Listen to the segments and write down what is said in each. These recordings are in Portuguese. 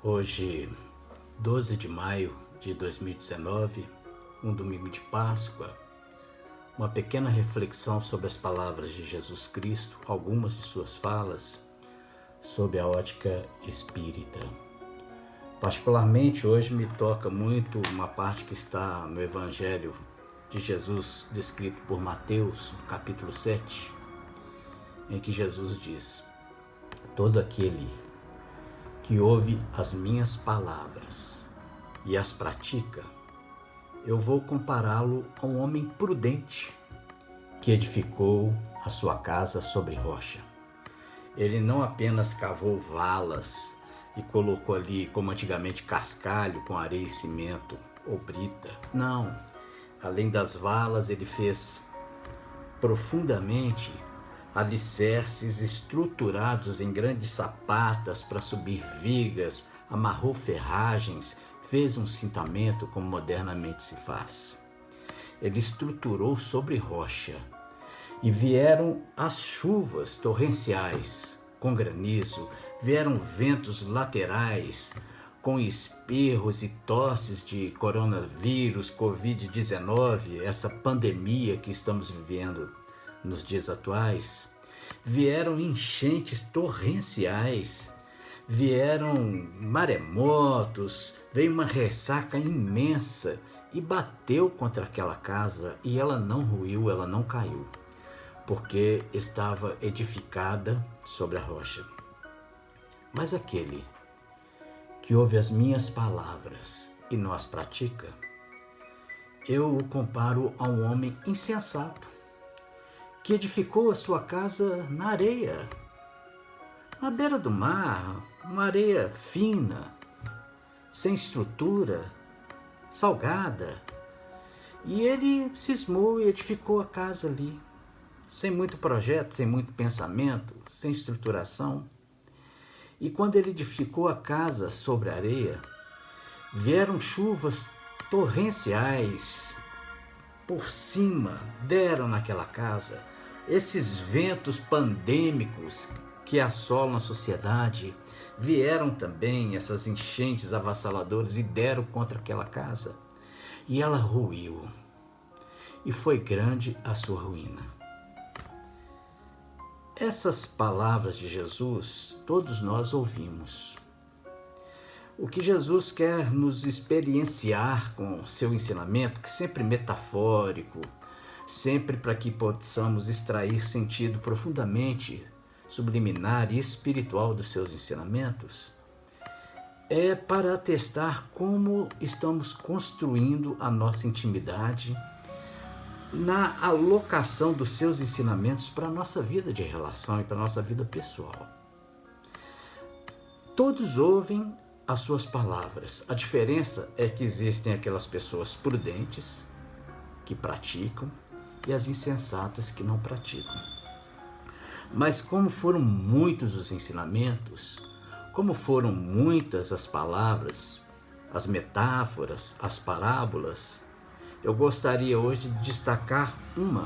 Hoje, 12 de maio de 2019, um domingo de Páscoa, uma pequena reflexão sobre as palavras de Jesus Cristo, algumas de suas falas, sob a ótica espírita. Particularmente, hoje me toca muito uma parte que está no Evangelho de Jesus, descrito por Mateus, no capítulo 7, em que Jesus diz: todo aquele que ouve as minhas palavras e as pratica, eu vou compará-lo a um homem prudente que edificou a sua casa sobre rocha. Ele não apenas cavou valas e colocou ali, como antigamente, cascalho com areia e cimento ou brita. Não. Além das valas, ele fez profundamente alicerces estruturados em grandes sapatas para subir vigas, amarrou ferragens, fez um cintamento como modernamente se faz. Ele estruturou sobre rocha e vieram as chuvas torrenciais com granizo, vieram ventos laterais com espirros e tosses de coronavírus, Covid-19, essa pandemia que estamos vivendo nos dias atuais. Vieram enchentes torrenciais, vieram maremotos, veio uma ressaca imensa e bateu contra aquela casa e ela não ruiu, ela não caiu, porque estava edificada sobre a rocha. Mas aquele que ouve as minhas palavras e não as pratica, eu o comparo a um homem insensato, que edificou a sua casa na areia, na beira do mar, uma areia fina, sem estrutura, salgada. E ele cismou e edificou a casa ali, sem muito projeto, sem muito pensamento, sem estruturação. E quando ele edificou a casa sobre a areia, vieram chuvas torrenciais por cima, deram naquela casa. Esses ventos pandêmicos que assolam a sociedade, vieram também essas enchentes avassaladoras e deram contra aquela casa. E ela ruiu. E foi grande a sua ruína. Essas palavras de Jesus, todos nós ouvimos. O que Jesus quer nos experienciar com o seu ensinamento, que sempre é metafórico, sempre para que possamos extrair sentido profundamente subliminar e espiritual dos seus ensinamentos, é para atestar como estamos construindo a nossa intimidade na alocação dos seus ensinamentos para a nossa vida de relação e para a nossa vida pessoal. Todos ouvem as suas palavras. A diferença é que existem aquelas pessoas prudentes que praticam e as insensatas que não praticam. Mas como foram muitos os ensinamentos, como foram muitas as palavras, as metáforas, as parábolas, eu gostaria hoje de destacar uma,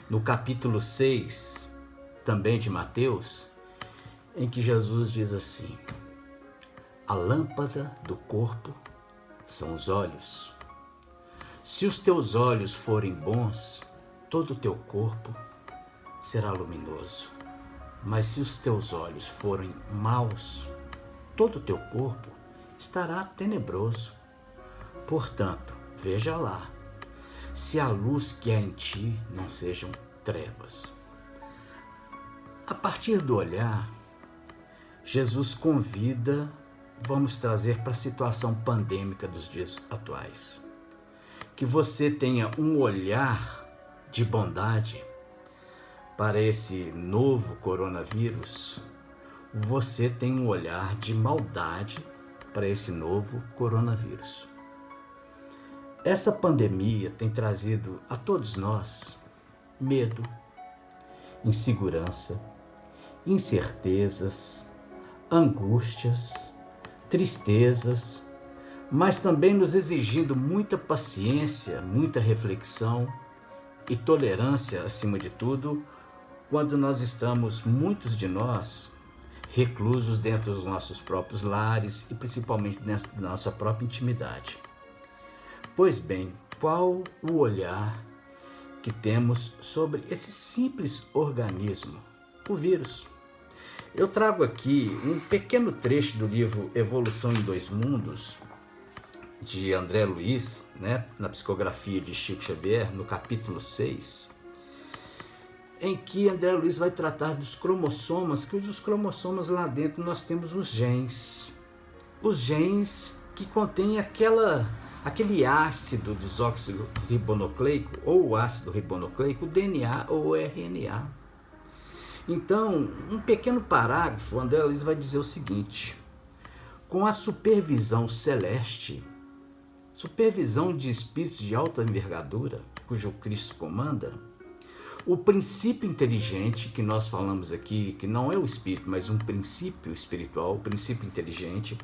no capítulo 6, também de Mateus, em que Jesus diz assim: a lâmpada do corpo são os olhos. Se os teus olhos forem bons, todo o teu corpo será luminoso. Mas se os teus olhos forem maus, todo o teu corpo estará tenebroso. Portanto, veja lá, se a luz que há em ti não sejam trevas. A partir do olhar, Jesus convida, vamos trazer para a situação pandêmica dos dias atuais, que você tenha um olhar de bondade para esse novo coronavírus. Você tem um olhar de maldade para esse novo coronavírus. Essa pandemia tem trazido a todos nós medo, insegurança, incertezas, angústias, tristezas, mas também nos exigindo muita paciência, muita reflexão e tolerância, acima de tudo, quando nós estamos, muitos de nós, reclusos dentro dos nossos próprios lares e principalmente dentro da nossa própria intimidade. Pois bem, qual o olhar que temos sobre esse simples organismo, o vírus? Eu trago aqui um pequeno trecho do livro Evolução em Dois Mundos, de André Luiz, na psicografia de Chico Xavier, no capítulo 6, em que André Luiz vai tratar dos cromossomas, que os cromossomas lá dentro nós temos os genes que contêm aquele ácido desoxirribonucleico, ou o ácido ribonucleico, o DNA ou o RNA. Então, um pequeno parágrafo, André Luiz vai dizer o seguinte: com a supervisão celeste, supervisão de espíritos de alta envergadura, cujo Cristo comanda, o princípio inteligente que nós falamos aqui, que não é o espírito, mas um princípio espiritual, o princípio inteligente,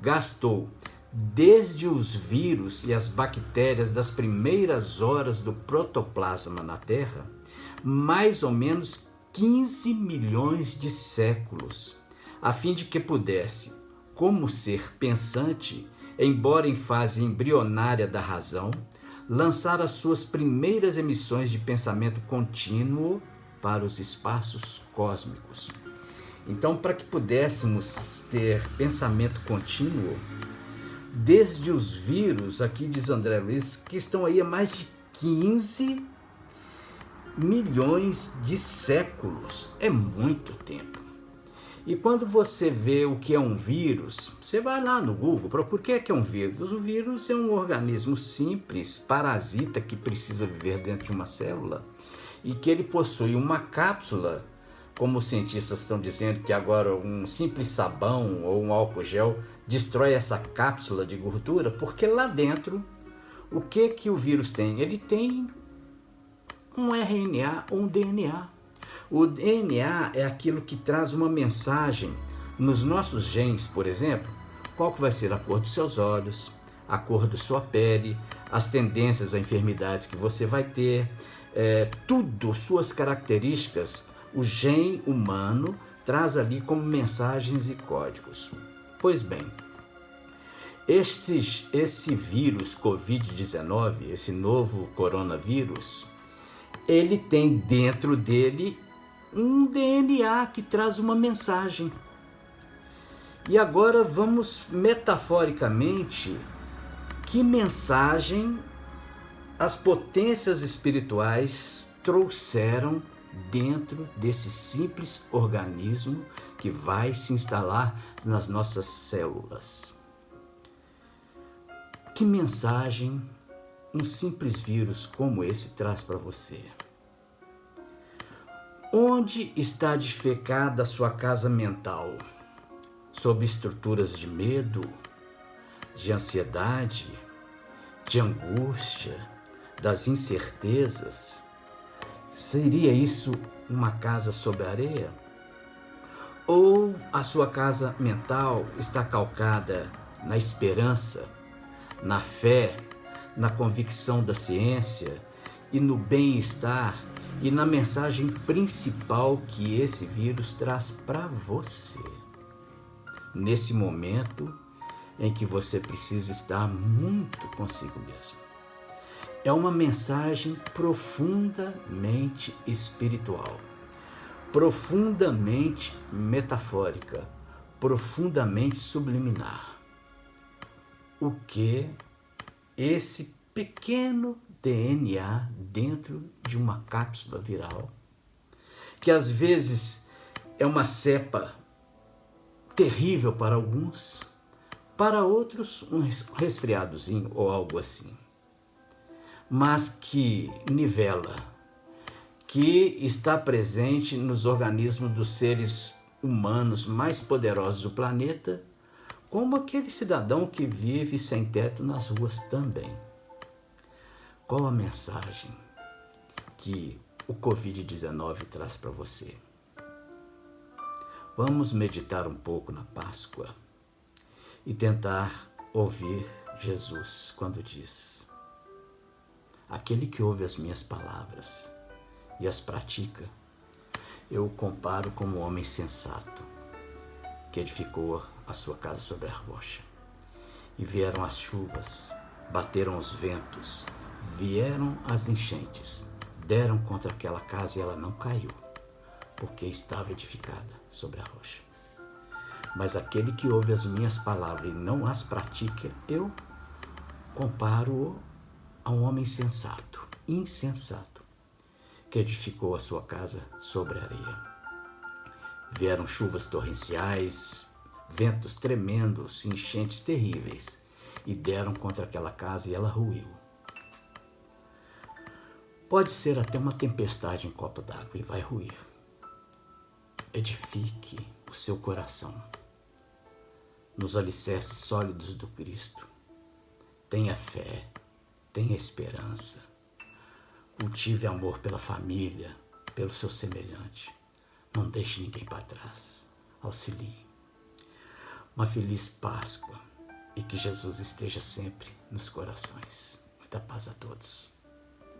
gastou desde os vírus e as bactérias das primeiras horas do protoplasma na Terra, mais ou menos 15 milhões de séculos, a fim de que pudesse, como ser pensante, embora em fase embrionária da razão, lançar as suas primeiras emissões de pensamento contínuo para os espaços cósmicos. Então, para que pudéssemos ter pensamento contínuo, desde os vírus, aqui diz André Luiz, que estão aí há mais de 15 milhões de séculos, é muito tempo. E quando você vê o que é um vírus, você vai lá no Google, procura o que é um vírus. O vírus é um organismo simples, parasita, que precisa viver dentro de uma célula e que ele possui uma cápsula, como os cientistas estão dizendo que agora um simples sabão ou um álcool gel destrói essa cápsula de gordura, porque lá dentro, o que o vírus tem? Ele tem um RNA ou um DNA. O DNA é aquilo que traz uma mensagem nos nossos genes, por exemplo, qual que vai ser a cor dos seus olhos, a cor da sua pele, as tendências a enfermidades que você vai ter, tudo, suas características, o gene humano traz ali como mensagens e códigos. Pois bem, esse vírus Covid-19, esse novo coronavírus, ele tem dentro dele um DNA que traz uma mensagem. E agora vamos metaforicamente, que mensagem as potências espirituais trouxeram dentro desse simples organismo que vai se instalar nas nossas células? Que mensagem um simples vírus como esse traz para você? Onde está edificada a sua casa mental? Sob estruturas de medo, de ansiedade, de angústia, das incertezas? Seria isso uma casa sob areia? Ou a sua casa mental está calcada na esperança, na fé, na convicção da ciência e no bem-estar e na mensagem principal que esse vírus traz para você? Nesse momento em que você precisa estar muito consigo mesmo. É uma mensagem profundamente espiritual, profundamente metafórica, profundamente subliminar. O que esse pequeno DNA dentro de uma cápsula viral, que às vezes é uma cepa terrível para alguns, para outros um resfriadozinho ou algo assim, mas que nivela, que está presente nos organismos dos seres humanos mais poderosos do planeta, como aquele cidadão que vive sem teto nas ruas também. Qual a mensagem que o Covid-19 traz para você? Vamos meditar um pouco na Páscoa e tentar ouvir Jesus quando diz: aquele que ouve as minhas palavras e as pratica, eu o comparo como um homem sensato, que edificou a sua casa sobre a rocha. E vieram as chuvas, bateram os ventos, vieram as enchentes, deram contra aquela casa e ela não caiu, porque estava edificada sobre a rocha. Mas aquele que ouve as minhas palavras e não as pratica, eu comparo-o a um homem insensato, que edificou a sua casa sobre a areia. Vieram chuvas torrenciais, ventos tremendos, enchentes terríveis, e deram contra aquela casa e ela ruiu. Pode ser até uma tempestade em copo d'água e vai ruir. Edifique o seu coração nos alicerces sólidos do Cristo. Tenha fé, tenha esperança. Cultive amor pela família, pelo seu semelhante. Não deixe ninguém para trás. Auxilie. Uma feliz Páscoa e que Jesus esteja sempre nos corações. Muita paz a todos.